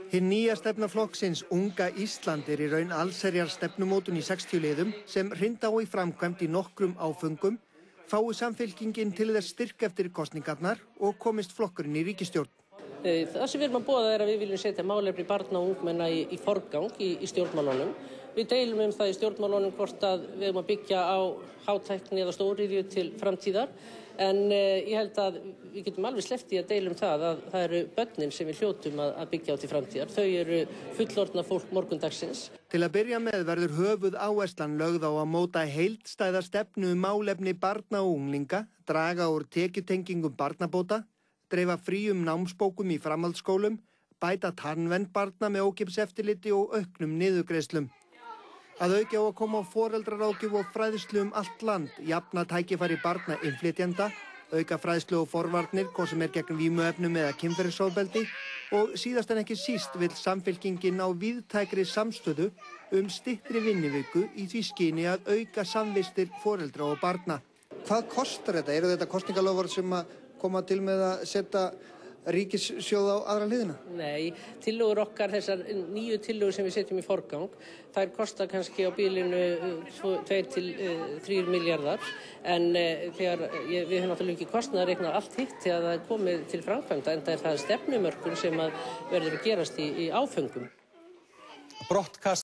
Hin nýja stefna flokksins Unga Ísland í raun allsherjar stefnumótun í 60 liðum sem hrinda á í framkvæmd í nokkrum áföngum, fái Samfylkingin til þess styrk eftir kosningarnar og komist flokkurinn í ríkisstjórn. Það sem við erum að boða að við viljum setja málefni barna og ungmenna í forgang í stjórnmálunum. Við deilum það í stjórnmálunum hvort að við erum að byggja á hátækni eða stóriðju til framtíðar. En ég held að við getum alveg sleppt í að deilum það að það eru börnin sem við hljótum að byggja á til framtíðar. Þau eru fullorðna fólk morgundagsins. Til að byrja með verður höfuð áherslan lögð á að móta heildstæða stefnu málefni barna og unglinga, draga úr tekjutengingum barnabóta, dreifa fríum námsbókum í framhaldsskólum, bæta tannvernd barna með ókeypseftirliti og auknum niðurgreiðslum. Að auki á að koma á foreldraráðgjöf og fræðslu allt land, jafna tækifæri barna innflytjenda, auka fræðslu og forvarnir, hvað sem gegn vímuefnum eða kynferðisofbeldi og síðast en ekki síst vill Samfylkingin á víðtækri samstöðu styttri vinnuviku í því skyni að auka samvistir foreldra og barna. Hvað kostar þetta? Eru þetta kosningaloforð sem að koma til með að setja ríkissjóð á aðra hliðina? Nei, tillögur okkar, þessar nýju tillögur sem við setjum í forgang, þær kosta kannski á bilinu 2 til 3 milljarðar, en þegar við höfum náttúrulega ekki kostnað að reikna allt hitt þegar það er komið til framkvæmda, en það er stefnumörkun sem að verður að gerast í áföngum. Brottkast